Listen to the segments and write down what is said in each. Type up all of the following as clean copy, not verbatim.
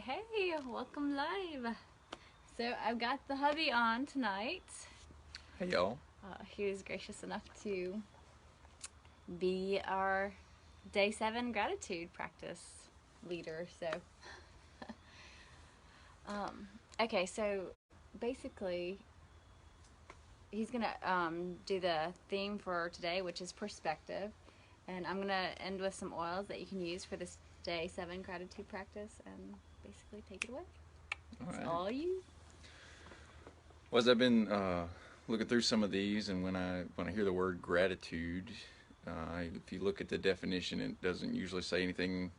Hey, welcome live. So I've got the hubby on tonight. Hey y'all. He was gracious enough to be our day 7 gratitude practice leader. Okay, so basically, he's gonna do the theme for today, which is perspective, and I'm gonna end with some oils that you can use for this day 7 gratitude practice, and basically take it away. All It's right. all you. Well, as I've been looking through some of these, and when I hear the word gratitude, if you look at the definition, it doesn't usually say anything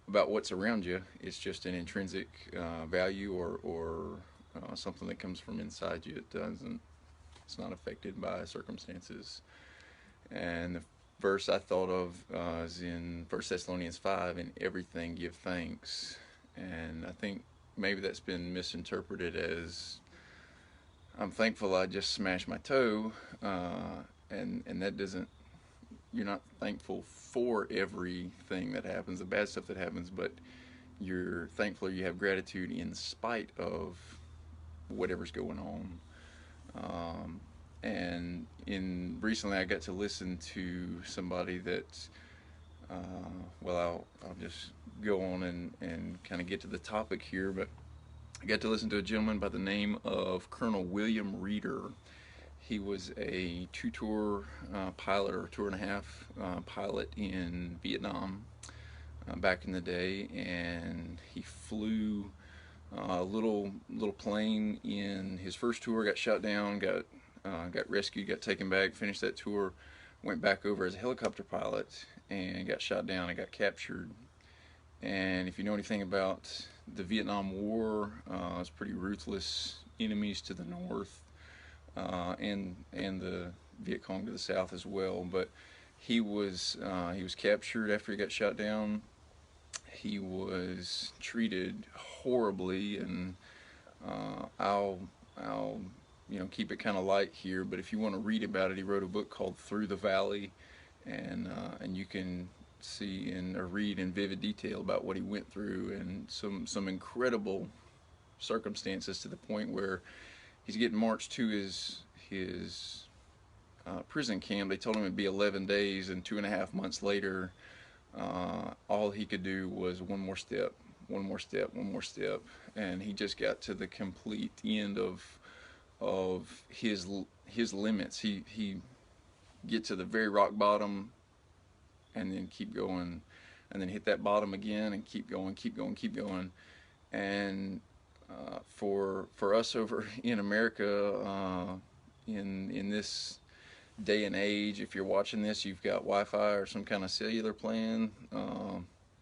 about what's around you. It's just an intrinsic value or something that comes from inside you. It doesn't. It's not affected by circumstances. And the verse I thought of is in 1 Thessalonians 5, in everything give thanks. And I think maybe that's been misinterpreted as I'm thankful I just smashed my toe, and that doesn't. You're not thankful for everything that happens, the bad stuff that happens, but you're thankful you have gratitude in spite of whatever's going on. And in recently, I got to listen to somebody that. I'll just go on and kind of get to the topic here, but I got to listen to a gentleman by the name of Colonel William Reeder. He was a two-tour pilot, or tour and a half pilot in Vietnam back in the day, and he flew a little plane in his first tour. Got shot down, got rescued, got taken back, finished that tour, went back over as a helicopter pilot, and got shot down and got captured. And if you know anything about the Vietnam War, it's pretty ruthless enemies to the north, and the Viet Cong to the south as well. But he was captured after he got shot down. He was treated horribly, and I'll keep it kind of light here. But if you want to read about it, he wrote a book called Through the Valley, and you can see and read in vivid detail about what he went through, and some incredible circumstances, to the point where he's getting marched to his prison camp. They told him it'd be 11 days, and 2.5 months later, all he could do was one more step, one more step, one more step, and he just got to the complete end of his limits. He get to the very rock bottom, and then keep going, and then hit that bottom again, and keep going, keep going, keep going. And for us over in America, in this day and age, if you're watching this, you've got Wi-Fi or some kind of cellular plan.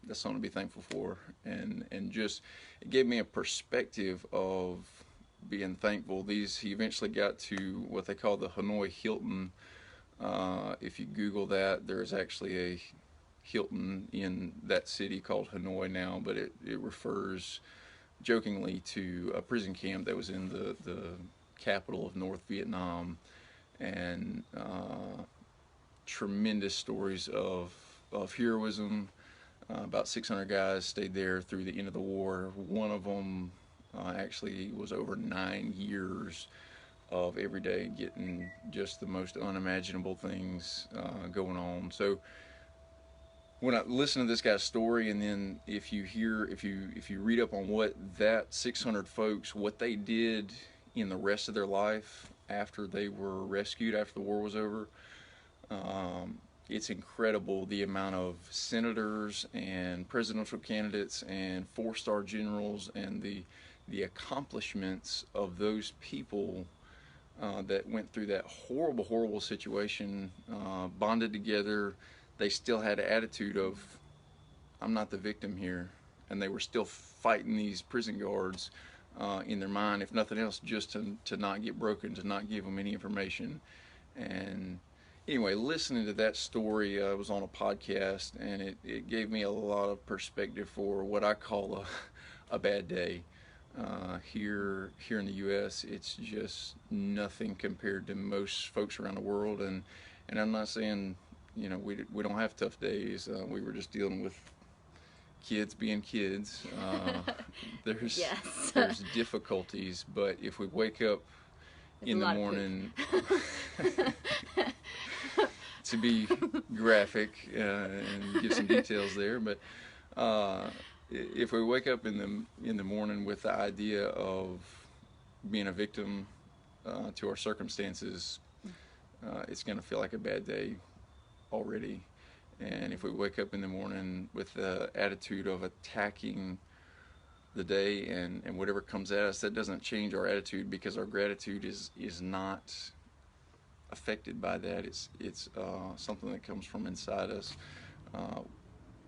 That's something to be thankful for, and just it gave me a perspective of being thankful. He eventually got to what they call the Hanoi Hilton. If you Google that, there's actually a Hilton in that city called Hanoi now, but it refers jokingly to a prison camp that was in the capital of North Vietnam, and tremendous stories of heroism. About 600 guys stayed there through the end of the war. One of them actually was over 9 years of every day getting just the most unimaginable things going on. So when I listen to this guy's story, and then if you read up on what that 600 folks, what they did in the rest of their life after they were rescued, after the war was over, it's incredible the amount of senators and presidential candidates and four-star generals, and the accomplishments of those people that went through that horrible, horrible situation, bonded together. They still had an attitude of, I'm not the victim here. And they were still fighting these prison guards in their mind, if nothing else, just to not get broken, to not give them any information. And anyway, listening to that story, I was on a podcast, and it gave me a lot of perspective for what I call a bad day. Here in the U.S., it's just nothing compared to most folks around the world, and I'm not saying we don't have tough days. We were just dealing with kids being kids, there's Yes. there's difficulties. But if we wake up There's a in the lot of poop. morning, to be graphic and give some details there, but if we wake up in the morning with the idea of being a victim to our circumstances, it's going to feel like a bad day already. And if we wake up in the morning with the attitude of attacking the day and whatever comes at us, that doesn't change our attitude because our gratitude is not affected by that. It's something that comes from inside us. Uh,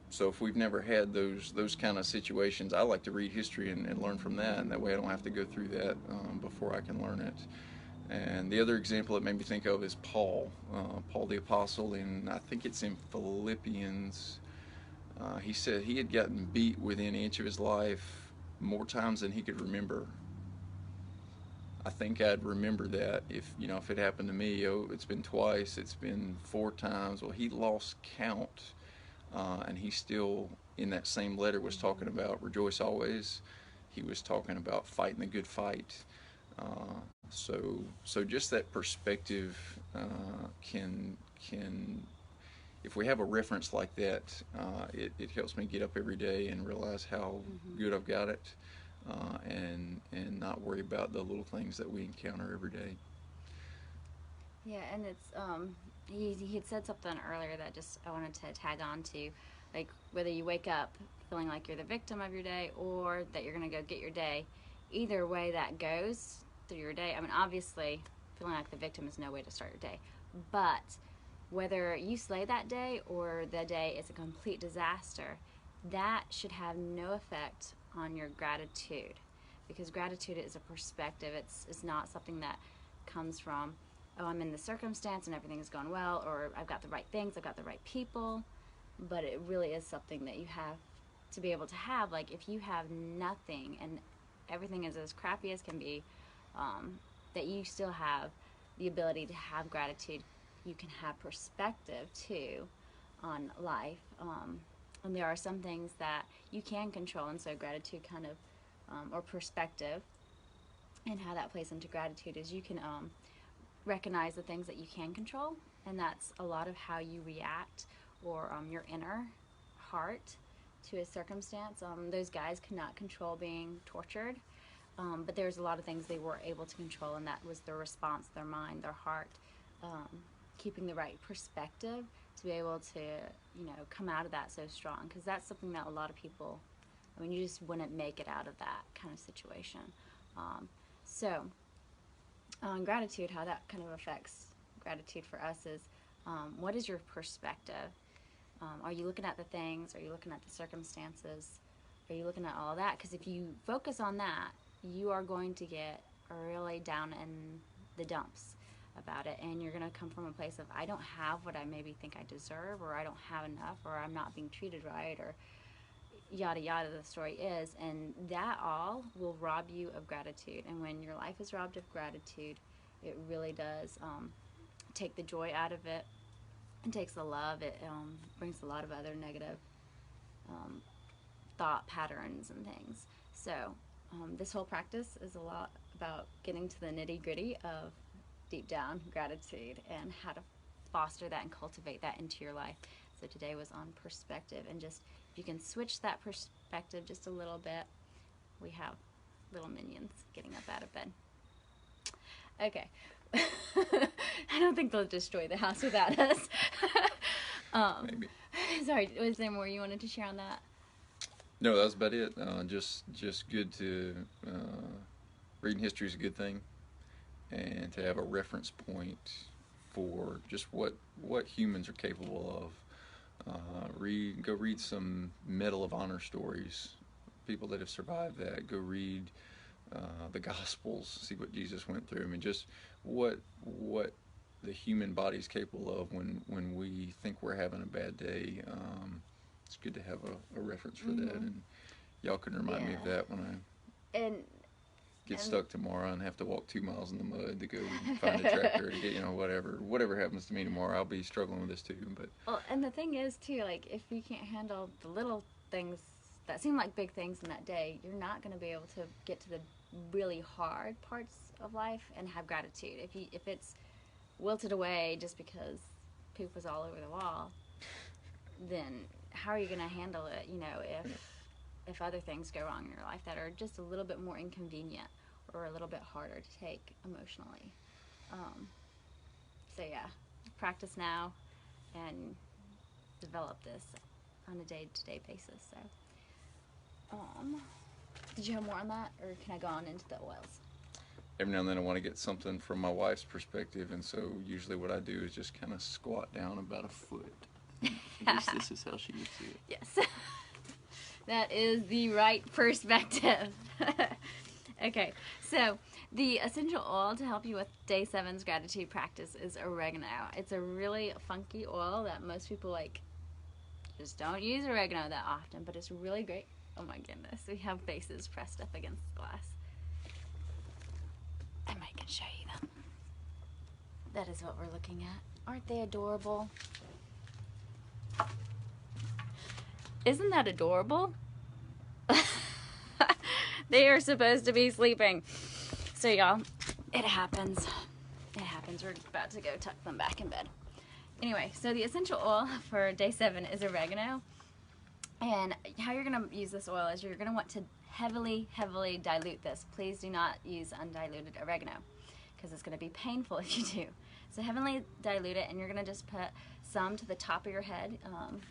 so if we've never had those kind of situations, I like to read history and learn from that, and that way I don't have to go through that before I can learn it. And the other example it made me think of is Paul, Paul the Apostle, and I think it's in Philippians. He said he had gotten beat within an inch of his life more times than he could remember. I think I'd remember that if it happened to me. Oh, it's been twice, it's been 4 times. Well, he lost count, and he still in that same letter was talking about rejoice always. He was talking about fighting the good fight. So just that perspective can if we have a reference like that, it helps me get up every day and realize how good I've got it, and not worry about the little things that we encounter every day. Yeah, and it's he had said something earlier that just I wanted to tag on to, like whether you wake up feeling like you're the victim of your day or that you're gonna go get your day, either way that goes through your day. I mean, obviously, feeling like the victim is no way to start your day, but whether you slay that day or the day is a complete disaster, that should have no effect on your gratitude, because gratitude is a perspective. It's not something that comes from, oh, I'm in the circumstance and everything is going well, or I've got the right things, I've got the right people. But it really is something that you have to be able to have. Like if you have nothing and everything is as crappy as can be, that you still have the ability to have gratitude. You can have perspective too on life. And there are some things that you can control, and so gratitude kind of, or perspective, and how that plays into gratitude is you can recognize the things that you can control, and that's a lot of how you react, or your inner heart to a circumstance. Those guys could not control being tortured, but there's a lot of things they were able to control, and that was their response, their mind, their heart, um, keeping the right perspective to be able to, come out of that so strong. Because that's something that a lot of people, I mean, you just wouldn't make it out of that kind of situation. So, gratitude, how that kind of affects gratitude for us is, what is your perspective? Are you looking at the things? Are you looking at the circumstances? Are you looking at all that? Because if you focus on that, you are going to get really down in the dumps about it, and you're going to come from a place of, I don't have what I maybe think I deserve, or I don't have enough, or I'm not being treated right, or yada yada the story is, and that all will rob you of gratitude. And when your life is robbed of gratitude, it really does take the joy out of it. It takes the love. It brings a lot of other negative um, thought patterns and things. So this whole practice is a lot about getting to the nitty gritty of deep down gratitude and how to foster that and cultivate that into your life. So today was on perspective, and just if you can switch that perspective just a little bit, we have little minions getting up out of bed. Okay. I don't think they'll destroy the house without us. Maybe. Sorry, was there more you wanted to share on that? No, that was about it. Just good to reading history is a good thing, and to have a reference point for just what humans are capable of. Go read some Medal of Honor stories, people that have survived that. Go read the Gospels, see what Jesus went through. I mean, just what the human body is capable of when we think we're having a bad day. It's good to have a reference for that, and y'all can remind me of that when I And get stuck tomorrow and have to walk 2 miles in the mud to go find a tractor to get whatever happens to me tomorrow. I'll be struggling with this too. But well, and the thing is too, like if you can't handle the little things that seem like big things in that day, you're not going to be able to get to the really hard parts of life and have gratitude. If it's wilted away just because poop was all over the wall, then how are you going to handle it? If other things go wrong in your life that are just a little bit more inconvenient or a little bit harder to take emotionally. So yeah, practice now and develop this on a day-to-day basis. So, did you have more on that, or can I go on into the oils? Every now and then I want to get something from my wife's perspective, and so usually what I do is just kind of squat down about a foot. I guess this is how she would see it. Yes. That is the right perspective. Okay, so the essential oil to help you with day 7's gratitude practice is oregano. It's a really funky oil that most people just don't use oregano that often, but it's really great. Oh my goodness, we have faces pressed up against the glass. I might can show you them. That is what we're looking at. Aren't they adorable? Isn't that adorable? They are supposed to be sleeping. So y'all, it happens. It happens. We're about to go tuck them back in bed. Anyway, so the essential oil for day 7 is oregano. And how you're going to use this oil is you're going to want to heavily, heavily dilute this. Please do not use undiluted oregano because it's going to be painful if you do. So heavily dilute it, and you're going to just put some to the top of your head.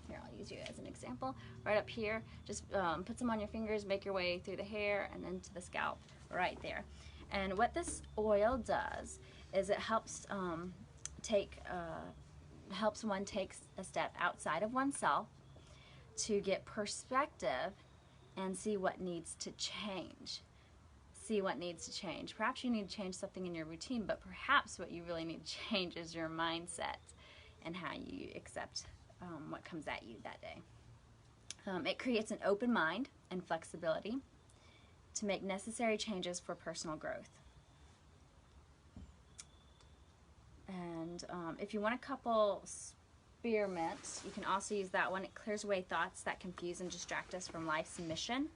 Here, I'll use you as an example. Right up here, just put some on your fingers, make your way through the hair, and then to the scalp right there. And what this oil does is it helps helps one take a step outside of oneself to get perspective and see what needs to change. See what needs to change. Perhaps you need to change something in your routine, but perhaps what you really need to change is your mindset and how you accept what comes at you that day. It creates an open mind and flexibility to make necessary changes for personal growth. And if you want a couple spearmints, you can also use that one. It clears away thoughts that confuse and distract us from life's mission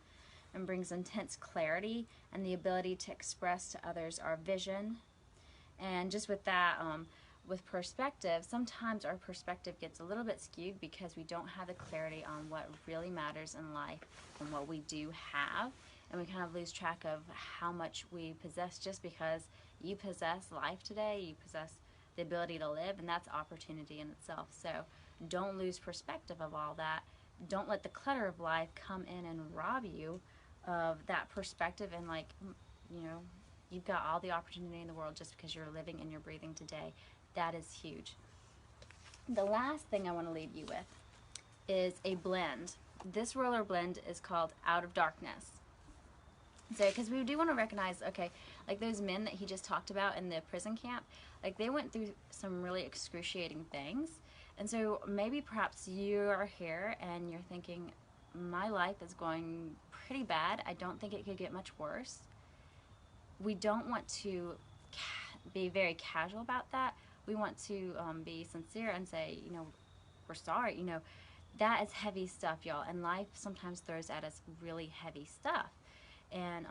and brings intense clarity and the ability to express to others our vision. And just with that, with perspective, sometimes our perspective gets a little bit skewed because we don't have the clarity on what really matters in life and what we do have. And we kind of lose track of how much we possess just because you possess life today, you possess the ability to live, and that's opportunity in itself. So don't lose perspective of all that. Don't let the clutter of life come in and rob you of that perspective and you've got all the opportunity in the world just because you're living and you're breathing today. That is huge. The last thing I want to leave you with is a blend. This roller blend is called Out of Darkness. So, because we do want to recognize, okay, like those men that he just talked about in the prison camp, like they went through some really excruciating things. And so maybe perhaps you are here and you're thinking, my life is going pretty bad. I don't think it could get much worse. We don't want to be very casual about that. We want to be sincere and say, we're sorry. That is heavy stuff, y'all. And life sometimes throws at us really heavy stuff. And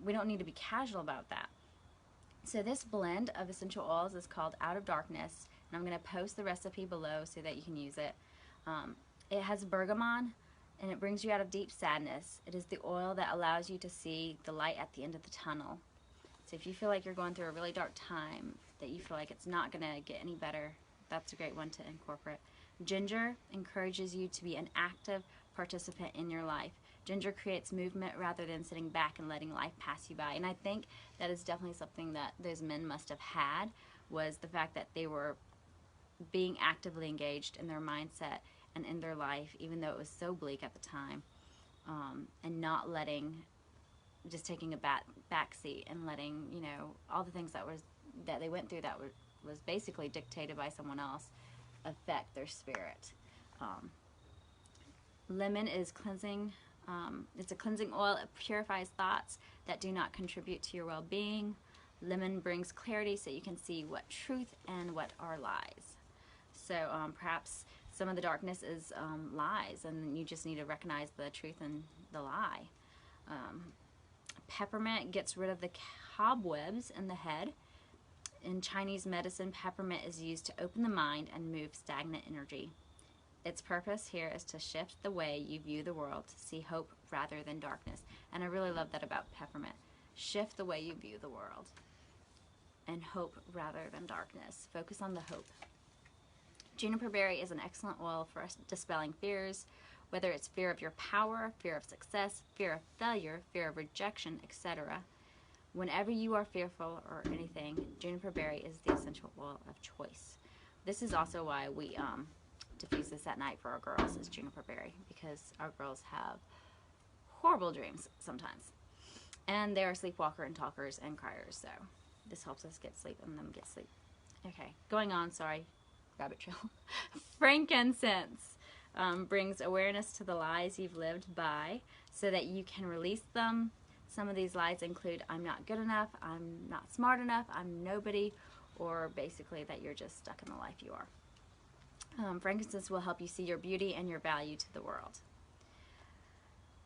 we don't need to be casual about that. So this blend of essential oils is called Out of Darkness. And I'm going to post the recipe below so that you can use it. It has bergamot, and it brings you out of deep sadness. It is the oil that allows you to see the light at the end of the tunnel. So if you feel like you're going through a really dark time, that you feel like it's not going to get any better, that's a great one to incorporate. Ginger encourages you to be an active participant in your life. Ginger creates movement rather than sitting back and letting life pass you by. And I think that is definitely something that those men must have had, was the fact that they were being actively engaged in their mindset and in their life, even though it was so bleak at the time, and not just taking a back seat and letting, all the things that they went through that was basically dictated by someone else affect their spirit. Lemon is cleansing. It's a cleansing oil. It purifies thoughts that do not contribute to your well-being. Lemon brings clarity so you can see what truth and what are lies. So perhaps Some of the darkness is lies, and you just need to recognize the truth and the lie. Peppermint gets rid of the cobwebs in the head. In Chinese medicine, peppermint is used to open the mind and move stagnant energy. Its purpose here is to shift the way you view the world, to see hope rather than darkness. And I really love that about peppermint. Shift the way you view the world and hope rather than darkness. Focus on the hope. Juniper berry is an excellent oil for dispelling fears, whether it's fear of your power, fear of success, fear of failure, fear of rejection, etc. Whenever you are fearful or anything, juniper berry is the essential oil of choice. This is also why we diffuse this at night for our girls, is juniper berry, because our girls have horrible dreams sometimes. And they're sleepwalker and talkers and criers, so this helps us get sleep and them get sleep. Okay, going on, sorry, rabbit trail. Frankincense brings awareness to the lies you've lived by so that you can release them. Some of these lies include I'm not good enough, I'm not smart enough, I'm nobody, or basically that you're just stuck in the life you are. Frankincense will help you see your beauty and your value to the world.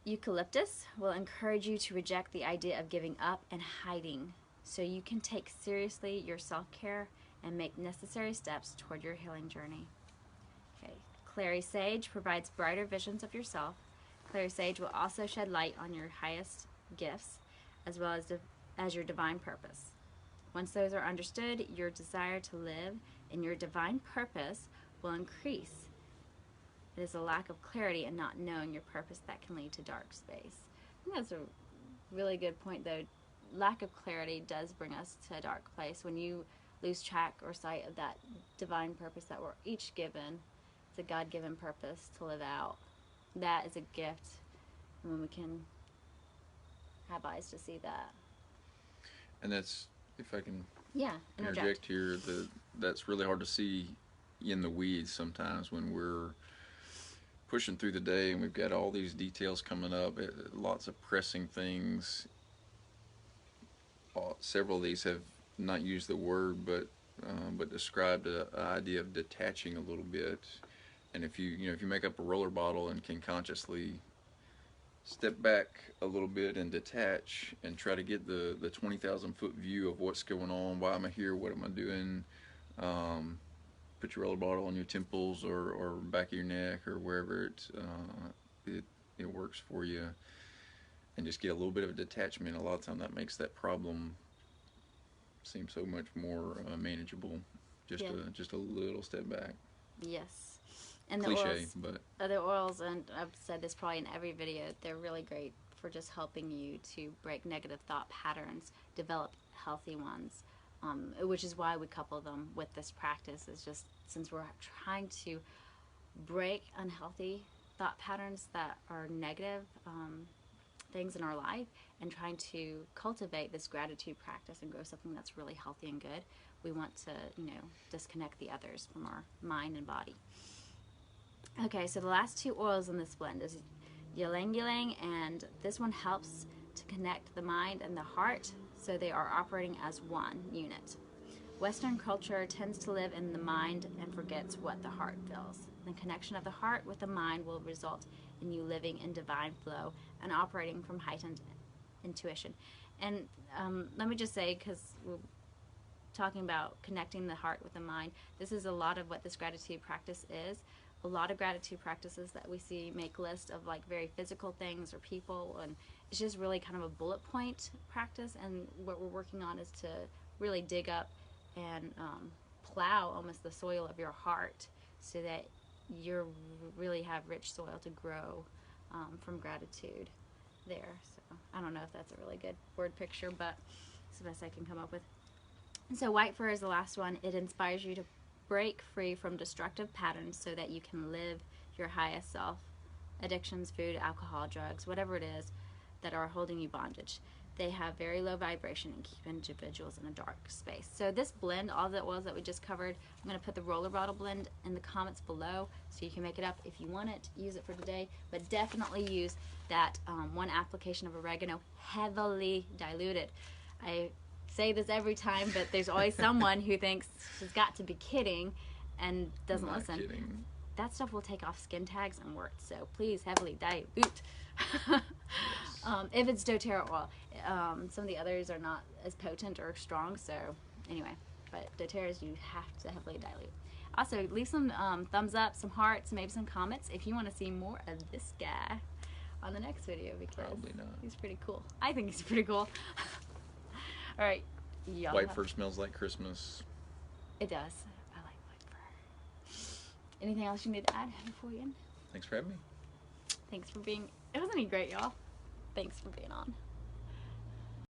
Eucalyptus will encourage you to reject the idea of giving up and hiding so you can take seriously your self-care and make necessary steps toward your healing journey. Okay. Clary sage provides brighter visions of yourself. Clary sage will also shed light on your highest gifts as well as your divine purpose. Once those are understood, your desire to live in your divine purpose will increase. It is a lack of clarity and not knowing your purpose that can lead to dark space. I think that's a really good point, though. Lack of clarity does bring us to a dark place. When you lose track or sight of that divine purpose that we're each given, it's a God-given purpose to live out. That is a gift, and when we can have eyes to see that. And that's, if I can interject here, that's really hard to see in the weeds sometimes when we're pushing through the day and we've got all these details coming up, lots of pressing things. Several of these have not used the word, but described an idea of detaching a little bit. And if you make up a roller bottle and can consciously step back a little bit and detach and try to get the 20,000-foot view of what's going on, why am I here, what am I doing, put your roller bottle on your temples or back of your neck or wherever it works for you, and just get a little bit of a detachment. A lot of time that makes that problem seem so much more manageable. Just a little step back. Yes. And cliche, the oils, but the oils, and I've said this probably in every video, they're really great for just helping you to break negative thought patterns, develop healthy ones, which is why we couple them with this practice. Is just since we're trying to break unhealthy thought patterns that are negative things in our life, and trying to cultivate this gratitude practice and grow something that's really healthy and good, we want to, disconnect the others from our mind and body. Okay, so the last two oils in this blend is ylang ylang, and this one helps to connect the mind and the heart so they are operating as one unit. Western culture tends to live in the mind and forgets what the heart feels. The connection of the heart with the mind will result in you living in divine flow and operating from heightened intuition. And let me just say, because we're talking about connecting the heart with the mind, this is a lot of what this gratitude practice is. A lot of gratitude practices that we see make lists of like very physical things or people, and it's just really kind of a bullet point practice. And what we're working on is to really dig up and plow almost the soil of your heart so that you really have rich soil to grow from gratitude there. So I don't know if that's a really good word picture, but it's the best I can come up with. And so white fur is the last one. It inspires you to break free from destructive patterns so that you can live your highest self. Addictions, food, alcohol, drugs, whatever it is that are holding you bondage, they have very low vibration and keep individuals in a dark space. So this blend, all the oils that we just covered, I'm going to put the roller bottle blend in the comments below so you can make it up if you want it, use it for today, but definitely use that one application of oregano, heavily diluted. I say this every time, but there's always someone who thinks she's got to be kidding and doesn't listen. Kidding. that stuff will take off skin tags and warts. So please heavily dilute. If it's doTERRA oil. Some of the others are not as potent or strong, so anyway, but doTERRA's you have to heavily dilute. Also, leave some thumbs up, some hearts, maybe some comments if you want to see more of this guy on the next video, because Probably not. he's pretty cool. I think he's pretty cool. All right, y'all. White fur smells like Christmas. It does. I like white fur. Anything else you need to add before we end? Thanks for having me. Thanks for being. Wasn't he great, y'all? Thanks for being on.